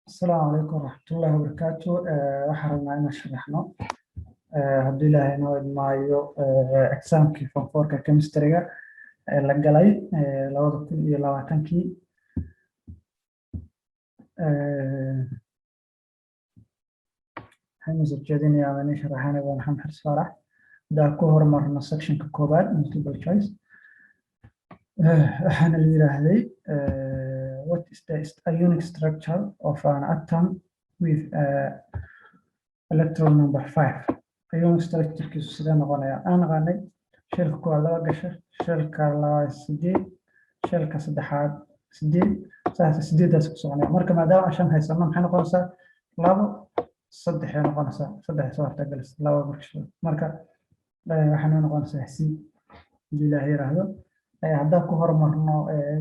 السلام عليكم ورحمة الله وبركاته. waxaan rabnaa inaan sharaxno haddii ilaahay noo idmaayo examkii form 4ka chemistry-ga la galay 2020kii. waxaynu soo jeedinayaa ama inay sharaxaan waa Maxamed Xaris Faarax. haddaan ku horumarno sectionka koowaad multiple choice. waxaana la yiraahday what is a unique structure of an atom with electron number 5. Unique structure kiisu sidee noqonaya? aan naqaanay shelka koowaad laba gasho, shelka labaad 8, shelka saddexaad 8, saas 8daas ku soconaya. marka maadaama aan 5 haysano maxay noqonaysaa 2 3 ay noqonaysaa 3 soo hartagalis 2 marka waxaana noqonaysaa c ilaahay yiraahdo. haddaan ku horumarno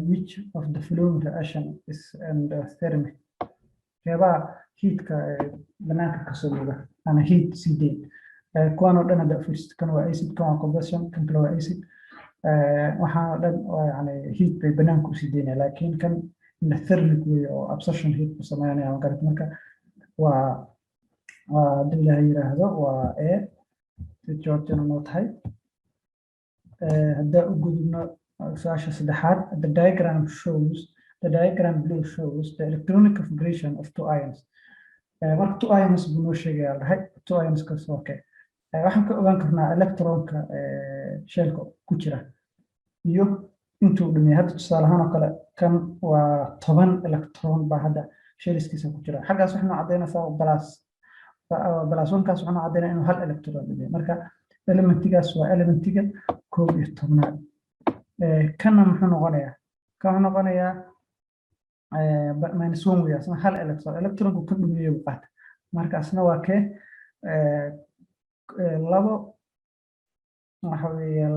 which of the following reaction is endothermic? keebaa heatka banaanka ka soo muuqda ama heat sii deyn? kuwan oo dhan hadda first kan waa acid, kan waa combustion, kan kale waa acid. waxaan oo dhan yani heat bay banaanka usii deynaya, laakiin kan endothermic way oo absorption heat ku sameynaya magarat. marka waa haddii ilaahay yiraahdo waa a jawaabtuna noo tahay. haddaan u gudubno su'aasha saddexaad, the diagram below shows the electronic configuration of two ions. marka two ions buu noo sheegayaa dhahay two ions kaas okay. waxaan ka ogaan karnaa electronka shellka ku jira iyo intuu dhimay. hadda tusaale ahaan oo kale kan waa 10 electron baa hadda shellskiisa ku jira. xaggaas waxaan cadeynaysaa plus 1 kaas waxaan cadeynaa inuu hal electron dhimay. marka elementigaas waa elementiga 11aad. kana muxuu noqonayaa? kan wuxuu noqonayaa -1 weeye, asna hal electronku ka dhumiyo qaata. marka asna waa kee labo waxa weeye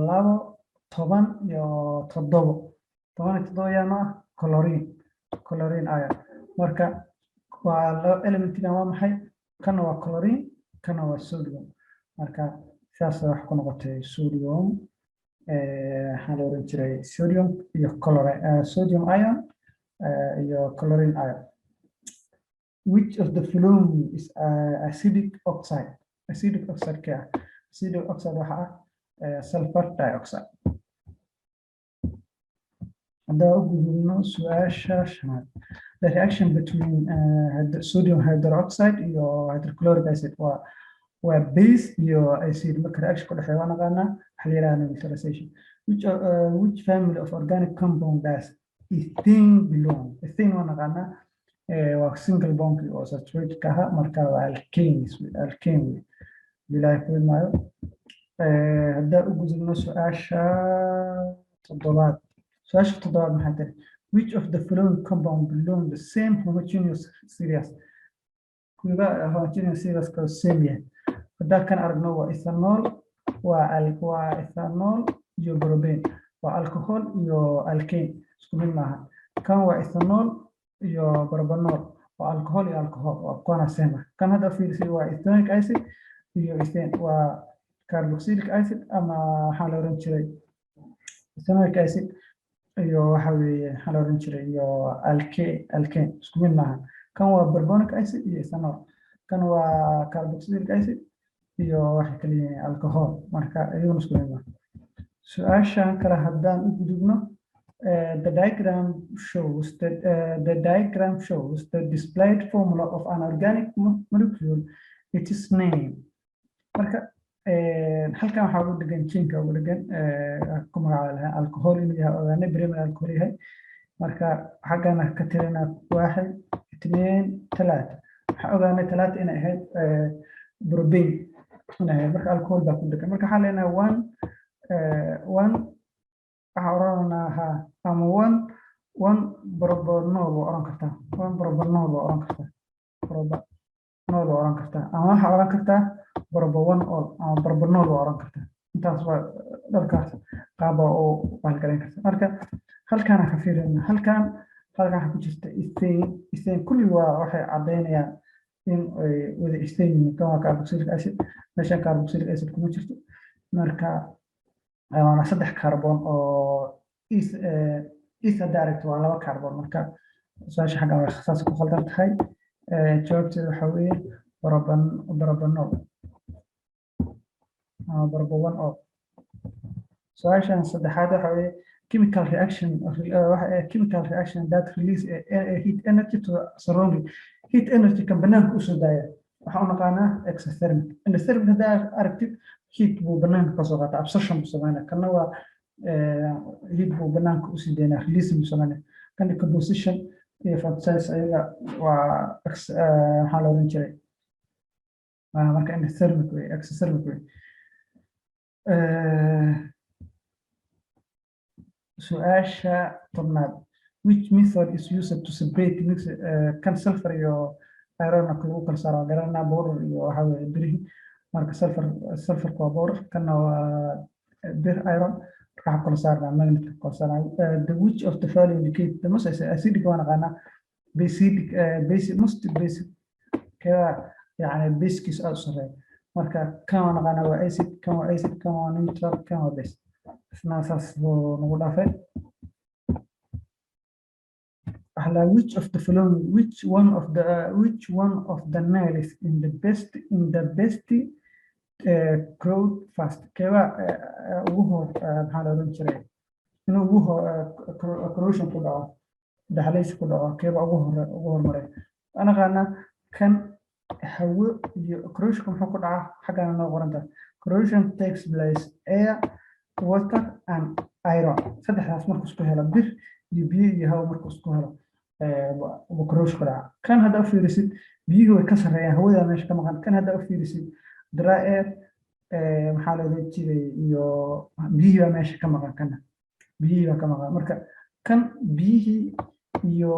10 iyo 7 yaano ah chlorine ion. marka waa elementiga waa maxay? kana waa chlorine, kana waa sodium. marka saas wax ku noqotay sodium waxaa la oran jiray sodium iyo chlorine, sodium ion iyo chlorine ion. which of the following is acidic oxide? acidic oxide ka acidic oxide waxa ah sulfur dioxide. haddaan u gudubno su'aasha shanaad, the reaction between sodium hydroxide iyo hydrochloric acid waa base iyo acid. marka reaction ku dhexeeya waa naqaanaa waxa la yiraahdaa neutralization. which family of organic compound does ethane belong? ethane waa naqaanaa waa single bond oo saturated ka ah. marka waa alkane bilaahi ku maayo. haddaan u gudubno su'aasha toddobaad maxay tahay? which of the following compound belong the same homogeneous series? kuwa homogeneous series ka same yahay. haddaan kan aragno waa ethanol, waa ethanol iyo propane, waa alcohol iyo alkane isku mid maaha. kan waa ethanol iyo propanol, waa alcohol iyo alcohol, waa kuwana same. kan hadda fiirsay waa ethanoic acid iyo ethane, waa carboxylic acid ama waxaa la oran jiray ethanoic acid iyo waxa weeye waxaa la oran jiray iyo alkane isku mid maaha. kan waa carbonic acid iyo ethanol, kan waa carboxylic acid iyo waxa kale yahay alcohol. marka ayuu isku mid maaha. su'aashan kale haddaan u gudubno the diagram shows the displayed formula of an organic molecule. it is name. marka halkan waxaa ugu dhegan jinka ugu dhegan ku magacaaba alcohol inuu yahay ogaanay primary alcohol yahay. marka xaggana ka tirina 1 2 3 waxaa ogaanay 3 inay ahayd propane inay ahayd. marka alcohol baa ku dhegan. marka waxaa leenahay 1 waxaa oranaa ama 1 propanol oo oran kartaa 1 propanol oo oran kartaa propanol oo oran kartaa ama waxaa oran kartaa propanol ama propanol oo oran kartaa. intaas waa dharkaas qaab oo baan garan kartaa. marka halkaan ka fiirina halkaan waxa ku jirta ethane kulli waa waxay cadeynayaan in ay wada ethane yihiin. kan waa carboxylic acid, meeshan carboxylic acid kuma jirto. marka waana 3 carbon oo ether direct waa 2 carbon. marka su'aasha xagga waa saas ku khaldan tahay. jawaabteedu waxaa weeye barabanol ama barabowan oo. Su-aashan saddexaad waxaa weeye chemical reaction that release heat energy to the surrounding. Heat energy kan banaanka usoo daaya waxaa u naqaanaa exothermic. Endothermic haddaa aragtid heat buu banaanka kasoo qaata, absorption buu sameynaa. Kana waa heat buu banaanka usii daynaa, release buu sameynaa. Kan decomposition iyo photosynthesis ayaga waa maxaa la oran jiray marka endothermic wey, exothermic wey. Su'aasha tobnaad, which method is used to separate kan sulfur iyo iron lagu kala saaro garanaa powder iyo waxa weeye birihi. Marka sulfurka waa powder, kana waa bir iron, waxa kala saarnaa magnetic kala saarnaa. The which of the following indicate the most acidic waa naqaanaa most basic kaya yani basic aad u sareeya. Marka kan waa naqaanaa waa acid, kan waa acid, kan waa neutral, kan waa base. Isna nagu dhaafay. Which of the following, which one of the nails in the best growth fast keeba ugu hor maxaa la oran jiray inuu ugu hor corrosion ku dhaco, daxalays ku dhaco, keeba ugu hormaray. Ana qaana kan hawo iyo corrosion muxuu ku dhacaa xaggan noo qoranta. Corrosion takes place air, water and iron. Saddexdaas markuu isku helo, bir iyo biyo iyo hawo markuu isku helo corrosion ku dhaca. Kan hadda u fiirisid biyuhu way ka sareeyaan, hawada meesha ka maqan. Kan hadda u fiirisid dry air maxaa la oran jiray iyo biyihii baa meesha ka maqan. Kana biyihii baa ka maqan. Marka kan biyihii iyo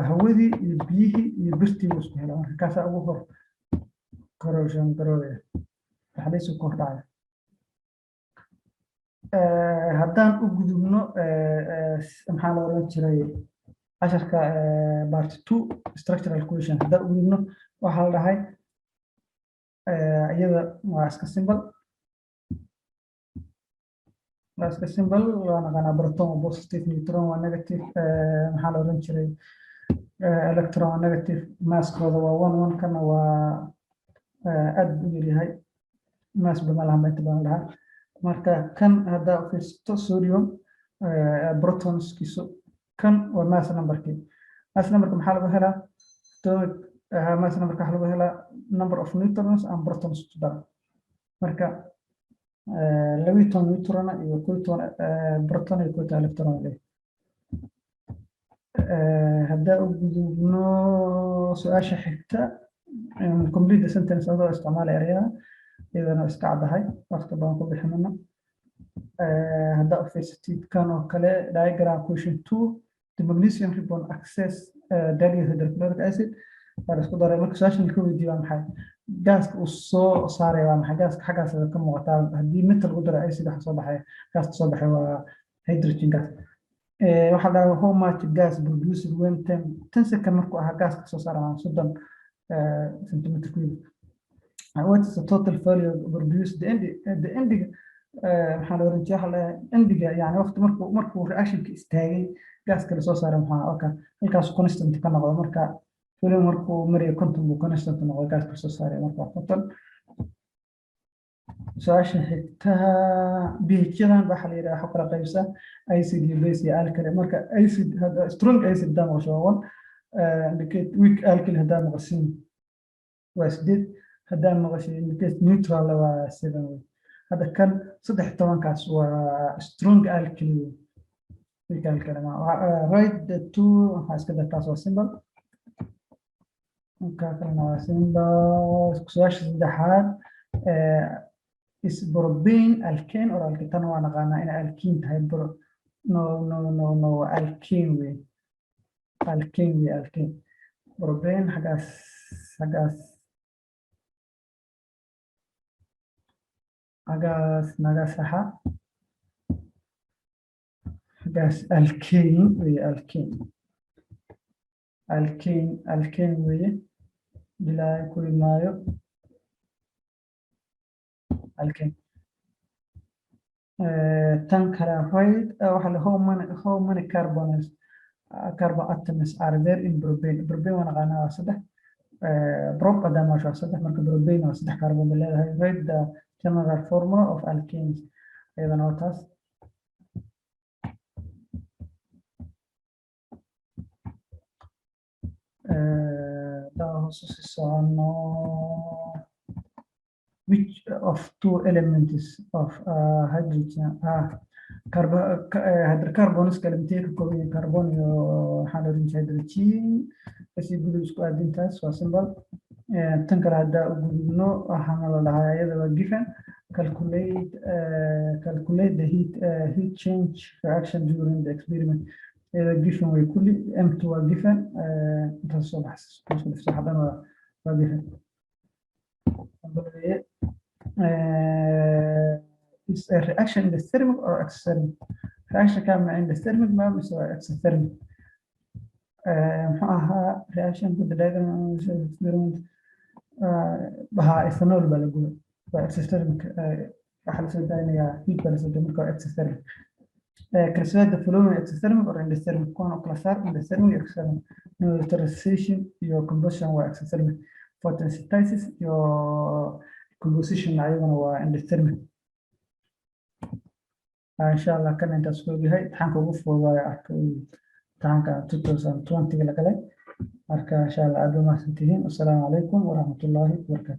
hawadii iyo biyihii iyo birtii uu isku helo. Marka kaasaa ugu hor corrosion garoobaya, daxalays ku dhacaya. haddaan u gudubno maxaa la oran jiray casharka part 2 structural equation haddaan u gudubno waxaa la dhahay iyada waa iska symbol waa naqaanaa proton waa positive, neutron waa negative, maxaa la oran jiray electron waa negative, masskooda waa 1 1 kana waa aad u yaryahay mass bama laha inta badan dhaha. Marka kan hadda u fiirsato sodium protonskiisu kan waa mass numberkii. Mass numberka maxaa lagu helaa atomic mass numberka waxaa lagu helaa number of neutrons and protons together. Marka 12 neutron iyo 12 proton iyo 12 electron leh. hadda u gudubno su'aasha xigta complete the sentence adoo isticmaalaya erayada idana iska cadahay waqti badan ku bixinayna. hadda u fiirsatid kan oo kale diagram question 2 the magnesium ribbon access hydrochloric acid waa isku daray. marka su'aashan ka weydiiyo waa maxay gaaska uu soo saaray waa maxay gaaska xaggaas ka muuqata haddii metal lagu daro acid waxa soo baxay gaaska soo baxay waa hydrogen gas. waxaa la how much gas produced when 10 second markuu ahaa gaaska soo saaraa 30 centimeter cube. What is the total value produced the ending maxaa la oran jiray endiga yani waqti markuu reactionka istaagay gaaska la soo saaray maxaa oka halkaas constant ka noqdo. marka volume markuu mariyo konton buu constant noqdo gaaska soo saaray marka konton. su'aasha xigta pH-yadan waxaa la yiraahdaa waxa kala qaybsan acid iyo base iyo alkali. marka acid hada strong acid dama washawan indicate weak alkali hada maqsin waa 8 hada maqsin indicate neutral waa 7. hada kan 13 kaas waa strong alkali weak alkali right the two has ka taas waa symbol ka kalena waa symbol. su'aasha saddexaad is propane alkane or alkane waa naqaanaa in alkene tahay no alkane way alkane propane xagaas naga saxa xagaas alkane way alkane way bilaa ku imaayo alkane. tan kale right waxa la how many carbon atoms are there in propane. propane waa naqaanaa waa 3 prop hadaan maasho saddex marka propane oo saddex carbon bay leedahay. Write the general formula of alkanes iyadana waa taas. Which of two elements of hydrogen hydrocarbons كلمتين كوبين كربون hydrogen بس يقولوا isku aadintaas waa symbol tan kale hadda ugu gudubno waxaana la dhahaa iyada waa given calculate the heat change reaction during the experiment iyada given way kulli m2 waa given intaas soo baxsan isku dhifto haddana waa given is a reaction endothermic or exothermic reaction كان endothermic ما بيسوي exothermic معها reaction with the diagram experiment بها ethanol بلقول exothermic أحد سوداني يا heat بلسودانيك أو exothermic classified the following exothermic or endothermic كون classar endothermic exothermic neutralization your combustion و exothermic photosynthesis your composition أيضا هو endothermic إن شاء الله كان أنت سكول هاي تحنك وقف وضايع تحنك 2020 لكله أركا إن شاء الله أدو ما سنتين. السلام عليكم ورحمة الله وبركاته.